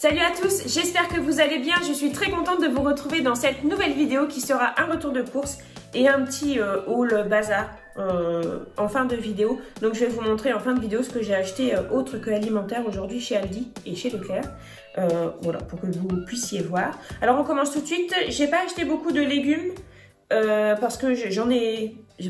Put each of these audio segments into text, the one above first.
Salut à tous, j'espère que vous allez bien. Je suis très contente de vous retrouver dans cette nouvelle vidéo qui sera un retour de course et un petit haul bazar en fin de vidéo. Donc je vais vous montrer en fin de vidéo ce que j'ai acheté autre que alimentaire aujourd'hui chez Aldi et chez Leclerc. Voilà, pour que vous puissiez voir. Alors on commence tout de suite. J'ai pas acheté beaucoup de légumes parce que j'ai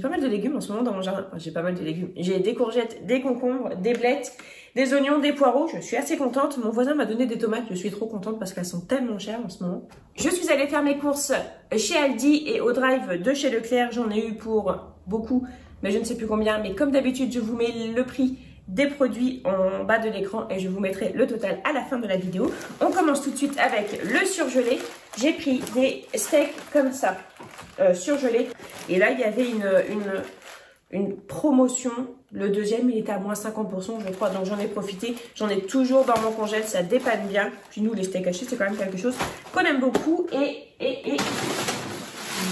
pas mal de légumes en ce moment dans mon jardin. Enfin, j'ai pas mal de légumes. J'ai des courgettes, des concombres, des blettes, des oignons, des poireaux. Je suis assez contente. Mon voisin m'a donné des tomates. Je suis trop contente parce qu'elles sont tellement chères en ce moment. Je suis allée faire mes courses chez Aldi et au drive de chez Leclerc. J'en ai eu pour beaucoup, mais je ne sais plus combien. Mais comme d'habitude, je vous mets le prix des produits en bas de l'écran et je vous mettrai le total à la fin de la vidéo. On commence tout de suite avec le surgelé. J'ai pris des steaks comme ça, surgelés. Et là, il y avait une promotion. Le deuxième, il était à moins 50%, je crois. Donc, j'en ai profité. J'en ai toujours dans mon congèle. Ça dépanne bien. Puis nous, les steaks hachés, c'est quand même quelque chose qu'on aime beaucoup. Et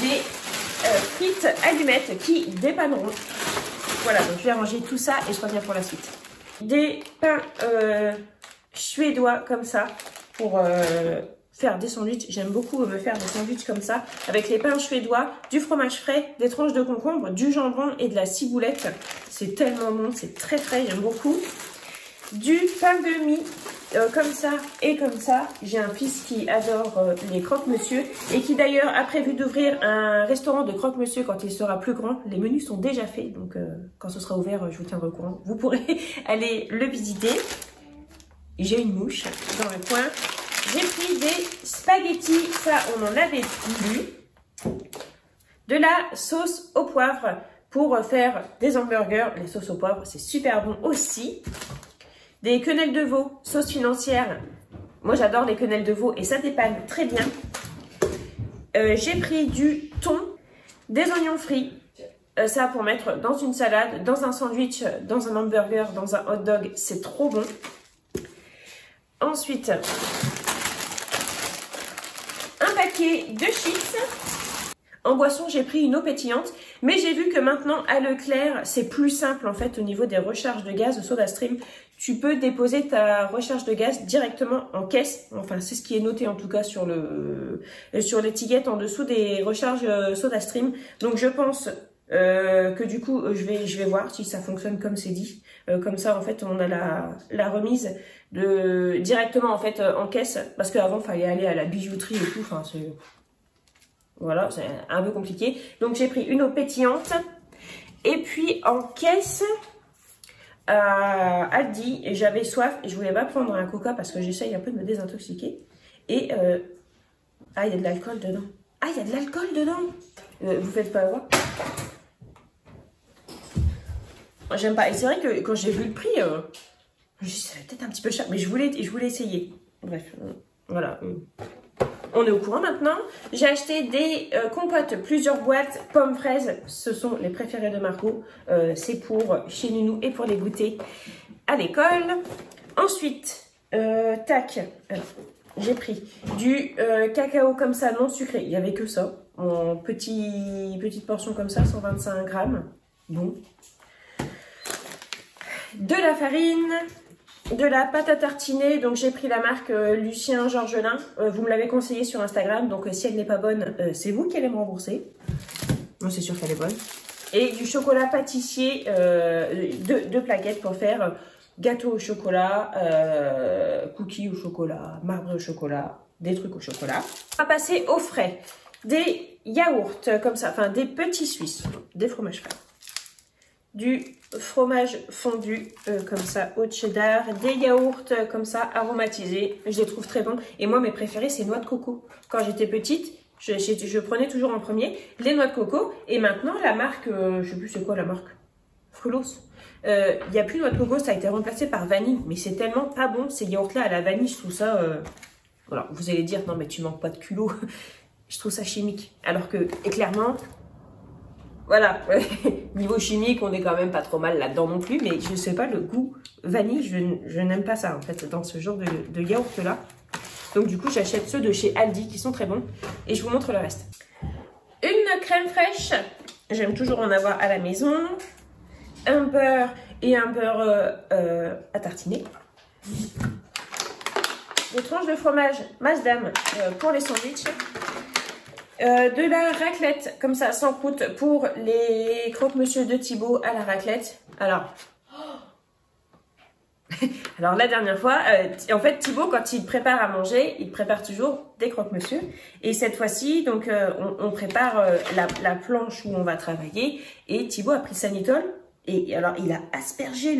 des frites allumettes qui dépanneront. Voilà, donc je vais ranger tout ça et je reviens pour la suite. Des pains suédois comme ça pour faire des sandwichs. J'aime beaucoup me faire des sandwichs comme ça avec les pains suédois, du fromage frais, des tranches de concombre, du jambon et de la ciboulette. C'est tellement bon, c'est très frais, j'aime beaucoup. Du pain de mie comme ça et comme ça. J'ai un fils qui adore les croque-monsieur et qui d'ailleurs a prévu d'ouvrir un restaurant de croque-monsieur quand il sera plus grand. Les menus sont déjà faits, donc quand ce sera ouvert, je vous tiendrai au courant. Vous pourrez aller le visiter. J'ai une mouche dans le coin. J'ai pris des spaghettis, ça on en avait plus. De la sauce au poivre pour faire des hamburgers. Les sauces au poivre, c'est super bon aussi. Des quenelles de veau, sauce financière. Moi, j'adore les quenelles de veau et ça dépanne très bien. J'ai pris du thon, des oignons frits. Ça pour mettre dans une salade, dans un sandwich, dans un hamburger, dans un hot dog. C'est trop bon. Ensuite, un paquet de chips. En boisson, j'ai pris une eau pétillante, mais j'ai vu que maintenant à Leclerc, c'est plus simple en fait au niveau des recharges de gaz SodaStream. Tu peux déposer ta recharge de gaz directement en caisse. Enfin, c'est ce qui est noté en tout cas sur l'étiquette en dessous des recharges SodaStream. Donc je pense que du coup, je vais voir si ça fonctionne comme c'est dit. Comme ça, en fait, on a la remise directement en fait en caisse, parce qu'avant, il fallait aller à la bijouterie et tout. Enfin, voilà, c'est un peu compliqué. Donc, j'ai pris une eau pétillante. Et puis, en caisse, Aldi, j'avais soif et je voulais pas prendre un coca parce que j'essaye un peu de me désintoxiquer. Et, ah, il y a de l'alcool dedans. Ah, il y a de l'alcool dedans. Vous faites pas voir. J'aime pas. Et c'est vrai que quand j'ai vu le prix, je me suis dit, ça va peut-être un petit peu cher. Mais je voulais essayer. Bref, voilà. On est au courant maintenant. J'ai acheté des compotes, plusieurs boîtes, pommes fraises. Ce sont les préférés de Margot. C'est pour chez Nounou et pour les goûter à l'école. Ensuite, tac, j'ai pris du cacao comme ça, non sucré. Il n'y avait que ça. En petite portion comme ça, 125 grammes. Bon. De la farine. De la pâte à tartiner, donc j'ai pris la marque Lucien Georgelin. Vous me l'avez conseillé sur Instagram, donc si elle n'est pas bonne, c'est vous qui allez me rembourser. Moi, c'est sûr qu'elle est bonne. Et du chocolat pâtissier, deux plaquettes pour faire gâteau au chocolat, cookies au chocolat, marbre au chocolat, des trucs au chocolat. On va passer au frais. Des yaourts comme ça, enfin des petits Suisses, des fromages frais. Du fromage fondu comme ça au cheddar, des yaourts comme ça aromatisés, je les trouve très bons. Et moi mes préférés c'est noix de coco. Quand j'étais petite, je prenais toujours en premier les noix de coco. Et maintenant la marque, je sais plus c'est quoi la marque, Frulos. Il n'y a plus de noix de coco, ça a été remplacé par vanille. Mais c'est tellement pas bon ces yaourts là à la vanille, je trouve ça... Voilà, vous allez dire non mais tu manques pas de culot. Je trouve ça chimique. Alors que, et clairement... Voilà, niveau chimique, on est quand même pas trop mal là-dedans non plus, mais je sais pas, le goût vanille, je n'aime pas ça en fait dans ce genre de yaourt là. Donc du coup, j'achète ceux de chez Aldi qui sont très bons et je vous montre le reste. Une crème fraîche, j'aime toujours en avoir à la maison. Un beurre et un beurre à tartiner. des tranches de fromage Masdam pour les sandwichs. De la raclette, comme ça, sans croûte, pour les croque-monsieur de Thibaut à la raclette. Alors la dernière fois, en fait, Thibaut, quand il prépare à manger, il prépare toujours des croque-monsieur. Et cette fois-ci, donc, on prépare la planche où on va travailler. Et Thibaut a pris Sanitol. Et alors, il a aspergé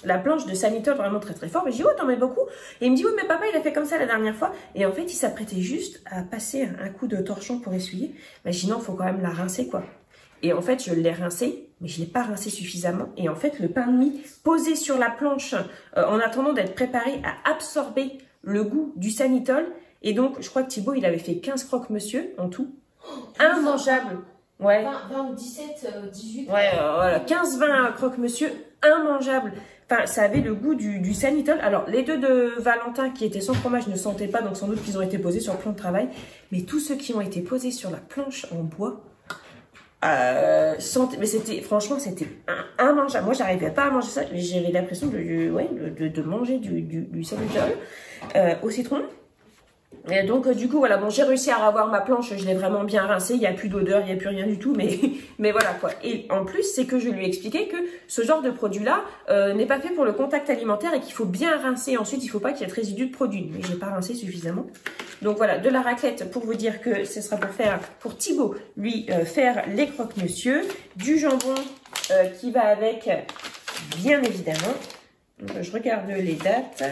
la planche de Sanitol vraiment très très fort. Mais je dis, oh, t'en mets beaucoup. Et il me dit, oui, mais papa, il a fait comme ça la dernière fois. Et en fait, il s'apprêtait juste à passer un coup de torchon pour essuyer. Mais je dis, non, faut quand même la rincer, quoi. Et en fait, je l'ai rincé, mais je ne l'ai pas rincé suffisamment. Et en fait, le pain de mie posé sur la planche, en attendant d'être préparé, a absorbé le goût du Sanitol. Et donc, je crois que Thibaut, il avait fait 15 croque-monsieur en tout. Immangeable. Ouais. 20 ou 17, 18. Ouais, voilà. 15-20 croque-monsieur, immangeable. Enfin, ça avait le goût du Sanitol. Alors, les deux de Valentin qui étaient sans fromage ne sentaient pas, donc sans doute qu'ils ont été posés sur le plan de travail. Mais tous ceux qui ont été posés sur la planche en bois, mais c'était, franchement, c'était immangeable. Moi, j'arrivais pas à manger ça. J'avais l'impression de manger du Sanitol au citron. Et donc, du coup, voilà, bon, j'ai réussi à avoir ma planche, je l'ai vraiment bien rincée, il n'y a plus d'odeur, il n'y a plus rien du tout, mais voilà, quoi. Et en plus, c'est que je lui ai expliqué que ce genre de produit-là n'est pas fait pour le contact alimentaire et qu'il faut bien rincer. Ensuite, il ne faut pas qu'il y ait de résidus de produit. Mais j'ai pas rincé suffisamment. Donc voilà, de la raclette pour vous dire que ce sera pour Thibaut, lui, faire les croque-monsieur, du jambon qui va avec, bien évidemment. Donc, je regarde les dates.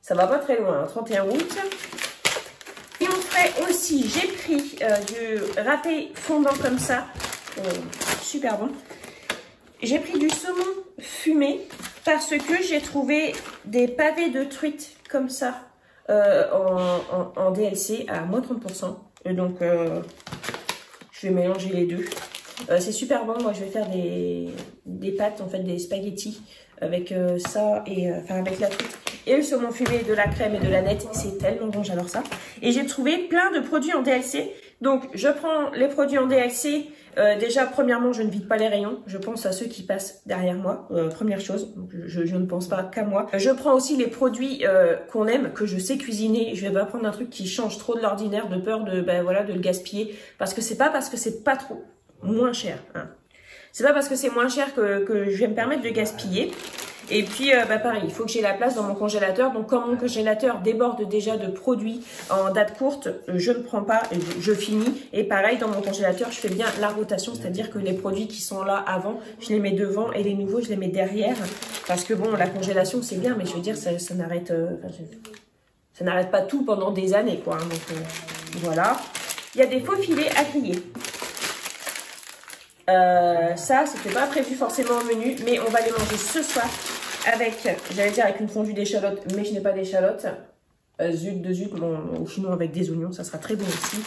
Ça va pas très loin, hein, 31 août. Et on fait aussi, j'ai pris du râpé fondant comme ça, super bon. J'ai pris du saumon fumé parce que j'ai trouvé des pavés de truite comme ça en DLC à moins 30%. Et donc, je vais mélanger les deux. C'est super bon, moi je vais faire des pâtes, en fait des spaghettis avec ça, et enfin avec la truite. Et le saumon fumé, de la crème et de la nette, c'est tellement bon, j'adore ça. Et j'ai trouvé plein de produits en DLC. Donc, je prends les produits en DLC. Déjà, premièrement, je ne vide pas les rayons. Je pense à ceux qui passent derrière moi. Première chose, donc je ne pense pas qu'à moi. Je prends aussi les produits qu'on aime, que je sais cuisiner. Je vais pas prendre un truc qui change trop de l'ordinaire, de peur de, voilà, de le gaspiller. Parce que c'est pas trop moins cher. Hein. C'est pas parce que c'est moins cher que je vais me permettre de gaspiller. Et puis, pareil, il faut que j'ai la place dans mon congélateur. Donc, comme mon congélateur déborde déjà de produits en date courte, je ne prends pas, je finis. Et pareil, dans mon congélateur, je fais bien la rotation. C'est-à-dire que les produits qui sont là avant, je les mets devant et les nouveaux, je les mets derrière. Parce que bon, la congélation, c'est bien, mais je veux dire, ça n'arrête ça n'arrête pas tout pendant des années, quoi. Hein. Donc, voilà. Il y a des faux filets à griller. Ça, c'était pas prévu forcément au menu, mais on va les manger ce soir avec, j'allais dire avec une fondue d'échalotes, mais je n'ai pas d'échalotes. Zut de zut, bon, ou sinon avec des oignons, ça sera très bon aussi.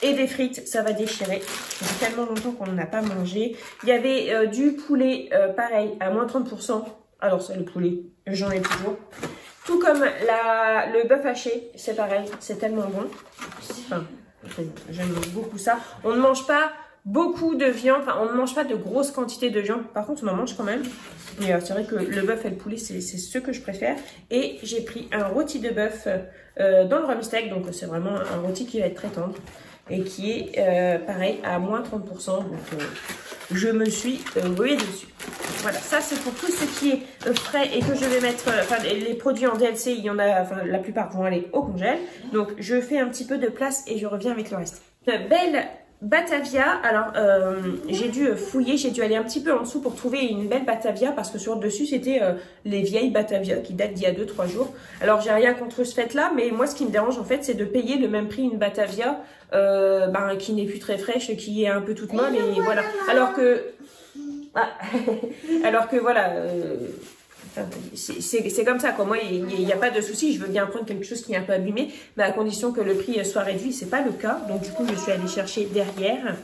Et des frites, ça va déchirer. Ça fait tellement longtemps qu'on n'en a pas mangé. Il y avait du poulet, pareil, à moins 30%. Alors ça, le poulet, j'en ai toujours. Tout comme le bœuf haché, c'est pareil, c'est tellement bon. Enfin, j'aime beaucoup ça. On ne mange pas beaucoup de viande, enfin on ne mange pas de grosses quantités de viande, par contre on en mange quand même. Et c'est vrai que le bœuf et le poulet c'est ce que je préfère. Et j'ai pris un rôti de bœuf dans le rhum steak, donc c'est vraiment un rôti qui va être très tendre et qui est pareil à moins 30%, donc je me suis ruée dessus. Voilà, ça c'est pour tout ce qui est frais et que je vais mettre, enfin les produits en DLC, il y en a, enfin la plupart vont aller au congèle, donc je fais un petit peu de place et je reviens avec le reste. Belle Batavia, alors j'ai dû fouiller, j'ai dû aller un petit peu en dessous pour trouver une belle Batavia parce que sur le dessus c'était les vieilles Batavia qui datent d'il y a 2-3 jours. Alors j'ai rien contre ce fait là, mais moi ce qui me dérange en fait c'est de payer le même prix une Batavia qui n'est plus très fraîche, qui est un peu toute molle et voilà. Alors que voilà, c'est comme ça quoi. Moi il n'y a pas de souci, je veux bien prendre quelque chose qui est un peu abîmé, mais à condition que le prix soit réduit. C'est pas le cas, donc du coup je suis allée chercher derrière.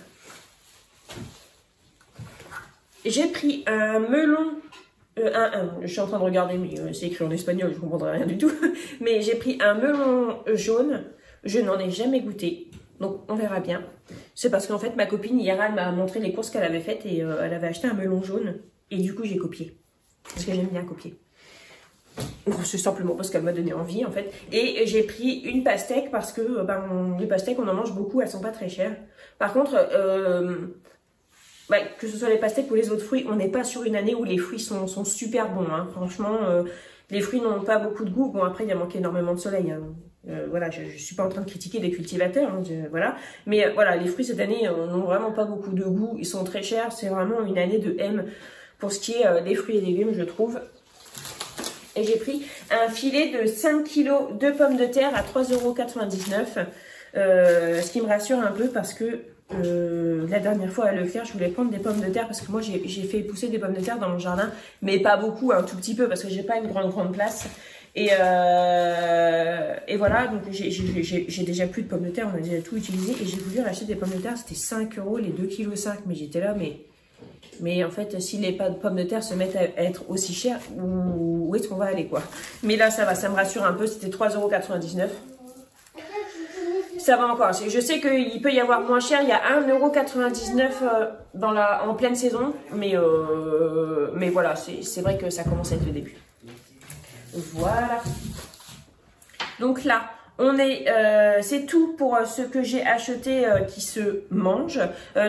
J'ai pris un melon, je suis en train de regarder mais c'est écrit en espagnol, je comprendrai rien du tout. Mais j'ai pris un melon jaune, je n'en ai jamais goûté, donc on verra bien. C'est parce qu'en fait ma copine hier elle m'a montré les courses qu'elle avait faites et elle avait acheté un melon jaune et du coup j'ai copié. Parce que j'aime bien copier. C'est simplement parce qu'elle m'a donné envie en fait. Et j'ai pris une pastèque parce que les pastèques on en mange beaucoup, elles sont pas très chères. Par contre, que ce soit les pastèques ou les autres fruits, on n'est pas sur une année où les fruits sont super bons. Hein. Franchement, les fruits n'ont pas beaucoup de goût. Bon après il y a manqué énormément de soleil. Hein. Voilà, je suis pas en train de critiquer les cultivateurs, hein, voilà. Mais voilà, les fruits cette année n'ont vraiment pas beaucoup de goût. Ils sont très chers. C'est vraiment une année de M pour ce qui est des fruits et légumes, je trouve. Et j'ai pris un filet de 5 kg de pommes de terre à 3,99 €. Ce qui me rassure un peu parce que la dernière fois à Leclerc, je voulais prendre des pommes de terre parce que moi j'ai fait pousser des pommes de terre dans mon jardin, mais pas beaucoup, un tout petit peu parce que j'ai pas une grande place. Et voilà, donc j'ai déjà plus de pommes de terre, on a déjà tout utilisé et j'ai voulu racheter des pommes de terre, c'était 5 €, les 2,5 kg, mais j'étais là, mais en fait, si les pommes de terre se mettent à être aussi chères, où est-ce qu'on va aller, quoi? Mais là, ça va, ça me rassure un peu, c'était 3,99 €. Ça va encore. Je sais qu'il peut y avoir moins cher, il y a 1,99 € en pleine saison, mais voilà, c'est vrai que ça commence à être le début. Voilà. Donc là, c'est tout pour ce que j'ai acheté qui se mange.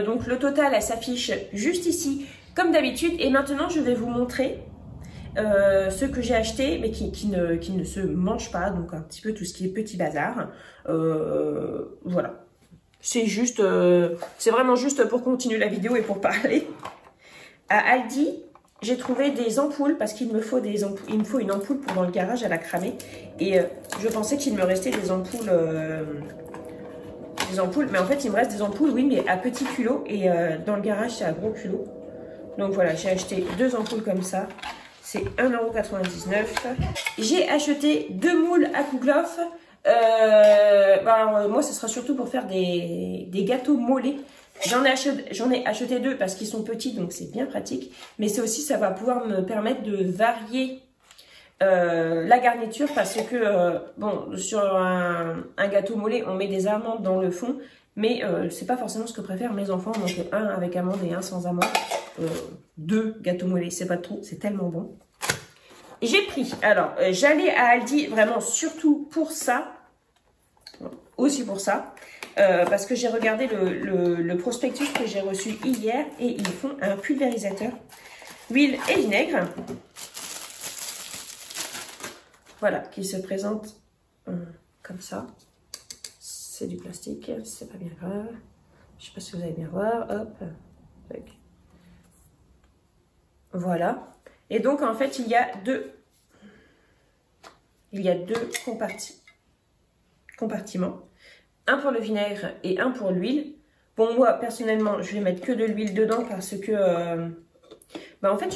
Donc le total, elle s'affiche juste ici, comme d'habitude. Et maintenant, je vais vous montrer ce que j'ai acheté, mais qui ne se mange pas. Donc un petit peu tout ce qui est petit bazar. Voilà. C'est juste, c'est vraiment juste pour continuer la vidéo et pour parler. À Aldi, j'ai trouvé des ampoules parce qu'il me faut il me faut une ampoule pour dans le garage, elle a cramé. Et je pensais qu'il me restait des ampoules, mais en fait il me reste des ampoules, oui, mais à petit culot et dans le garage c'est à gros culot. Donc voilà, j'ai acheté 2 ampoules comme ça, c'est 1,99 €. J'ai acheté 2 moules à Kouglof. Moi ce sera surtout pour faire des gâteaux mollets. J'en ai acheté 2 parce qu'ils sont petits, donc c'est bien pratique. Mais c'est aussi, ça va pouvoir me permettre de varier la garniture parce que, sur un gâteau mollet, on met des amandes dans le fond. Mais c'est pas forcément ce que préfèrent mes enfants. Donc un avec amandes et un sans amandes. 2 gâteaux mollets, c'est pas trop, c'est tellement bon. J'ai pris, alors j'allais à Aldi vraiment surtout pour ça. Aussi pour ça. Parce que j'ai regardé le prospectus que j'ai reçu hier et ils font un pulvérisateur huile et vinaigre. Voilà, qui se présente comme ça. C'est du plastique, c'est pas bien grave. Je sais pas si vous allez bien voir. Hop. Voilà. Et donc en fait il y a deux compartiments. Un pour le vinaigre et un pour l'huile. Bon, moi, personnellement, je vais mettre que de l'huile dedans parce que... en fait,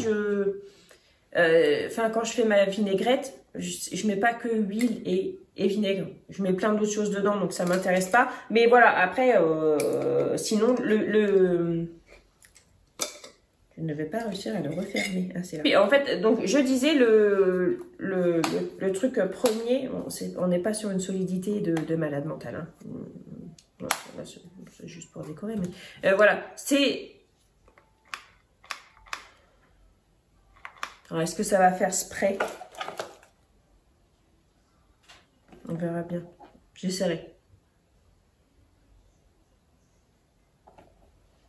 quand je fais ma vinaigrette, je mets pas que huile et vinaigre. Je mets plein d'autres choses dedans, donc ça m'intéresse pas. Mais voilà, après, sinon, je ne vais pas réussir à le refermer. Ah, c'est là. Et en fait, donc je disais le truc premier, on n'est pas sur une solidité de malade mental. Hein. C'est juste pour décorer, mais voilà. C'est. Alors, est-ce que ça va faire spray? On verra bien. J'essaierai.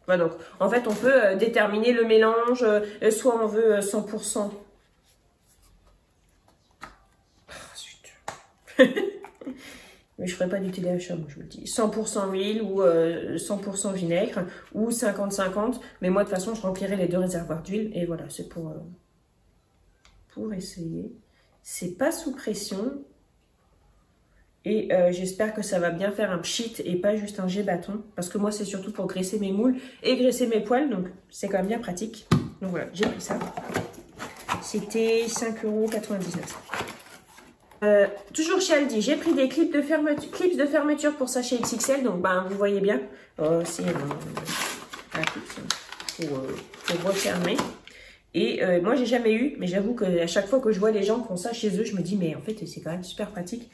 Voilà, donc en fait on peut déterminer le mélange, soit on veut 100%. Mais je ferai pas du téléachat, moi je vous le dis. 100% huile ou 100% vinaigre ou 50-50. Mais moi de toute façon je remplirai les 2 réservoirs d'huile et voilà, c'est pour essayer. C'est pas sous pression. Et j'espère que ça va bien faire un pchit et pas juste un jet bâton. Parce que moi, c'est surtout pour graisser mes moules et graisser mes poils. Donc, c'est quand même bien pratique. Donc voilà, j'ai pris ça. C'était 5,99 €. Toujours chez Aldi, j'ai pris des clips de fermeture pour sachet XXL. Donc, vous voyez bien. C'est pour refermer. Et moi, j'ai jamais eu. Mais j'avoue qu'à chaque fois que je vois les gens qui font ça chez eux, je me dis, mais en fait, c'est quand même super pratique.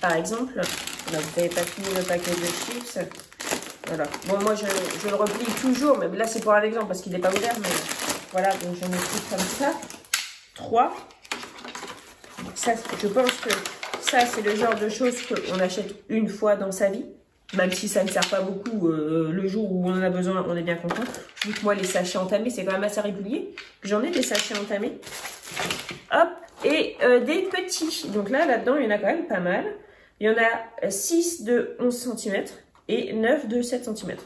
Par exemple, là, vous n'avez pas fini le paquet de chips. Voilà. Bon, moi, je le replie toujours, mais là, c'est pour un exemple parce qu'il n'est pas ouvert. Mais voilà, donc j'en ai pris comme ça. 3. Ça, je pense que ça, c'est le genre de choses qu'on achète une fois dans sa vie. Même si ça ne sert pas beaucoup le jour où on en a besoin, on est bien content. Vu que moi, les sachets entamés, c'est quand même assez régulier. J'en ai des sachets entamés. Hop, et des petits. Donc là-dedans, il y en a quand même pas mal. Il y en a 6 de 11 cm et 9 de 7 cm.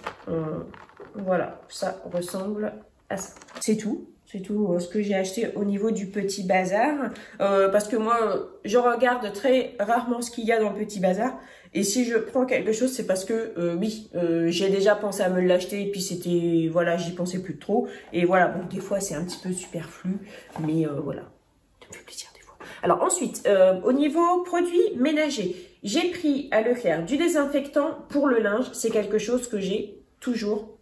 Voilà, ça ressemble à ça. C'est tout. C'est tout ce que j'ai acheté au niveau du petit bazar. Parce que moi, je regarde très rarement ce qu'il y a dans le petit bazar. Et si je prends quelque chose, c'est parce que, oui, j'ai déjà pensé à me l'acheter. Et puis c'était, voilà, j'y pensais plus trop. Et voilà, bon, des fois, c'est un petit peu superflu. Mais voilà, ça me fait plaisir des fois. Alors ensuite, au niveau produits ménagers, j'ai pris à Leclerc du désinfectant pour le linge. C'est quelque chose que j'ai toujours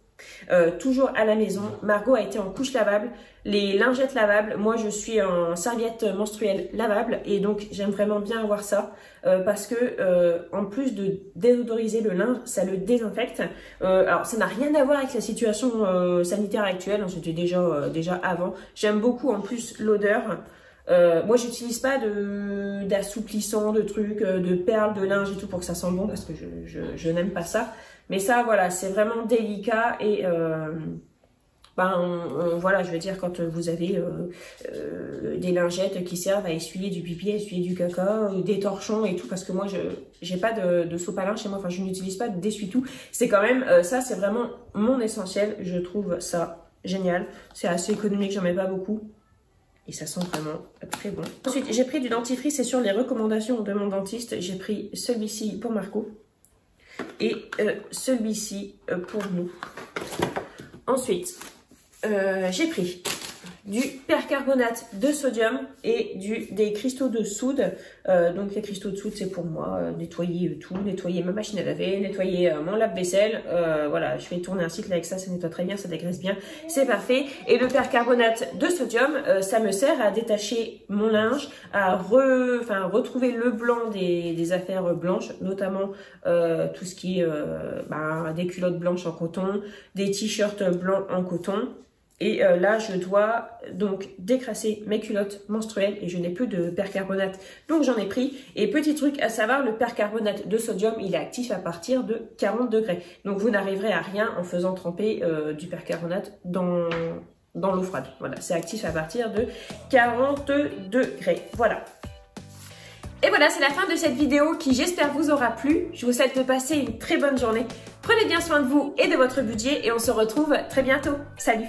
à la maison. Margot a été en couche lavable, les lingettes lavables, moi je suis en serviette menstruelle lavable et donc j'aime vraiment bien avoir ça parce que en plus de déodoriser le linge, ça le désinfecte. Alors ça n'a rien à voir avec la situation sanitaire actuelle, hein, c'était déjà avant. J'aime beaucoup en plus l'odeur. Moi j'utilise pas d'assouplissant, de trucs, de perles, de linge et tout pour que ça sente bon parce que je n'aime pas ça. Mais ça voilà, c'est vraiment délicat et voilà, je veux dire quand vous avez des lingettes qui servent à essuyer du pipi, à essuyer du caca, des torchons et tout, parce que moi j'ai pas de soupe à linge chez moi, enfin je n'utilise pas d'essuie-tout. C'est quand même, ça c'est vraiment mon essentiel, je trouve ça génial. C'est assez économique, j'en mets pas beaucoup. Et ça sent vraiment très bon. Ensuite, j'ai pris du dentifrice, c'est sur les recommandations de mon dentiste. J'ai pris celui-ci pour Marco et celui-ci pour nous. Ensuite, j'ai pris du percarbonate de sodium et des cristaux de soude. Donc les cristaux de soude, c'est pour moi nettoyer tout, nettoyer ma machine à laver, nettoyer mon lave-vaisselle. Voilà, je fais tourner un cycle avec ça, ça nettoie très bien, ça dégraisse bien, c'est parfait. Et le percarbonate de sodium, ça me sert à détacher mon linge, à retrouver le blanc des affaires blanches, notamment tout ce qui est des culottes blanches en coton, des t-shirts blancs en coton. Et là, je dois donc décrasser mes culottes menstruelles et je n'ai plus de percarbonate, donc j'en ai pris. Et petit truc à savoir, le percarbonate de sodium, il est actif à partir de 40 degrés. Donc vous n'arriverez à rien en faisant tremper du percarbonate dans l'eau froide. Voilà, c'est actif à partir de 40 degrés. Voilà. Et voilà, c'est la fin de cette vidéo qui, j'espère, vous aura plu. Je vous souhaite de passer une très bonne journée. Prenez bien soin de vous et de votre budget et on se retrouve très bientôt. Salut!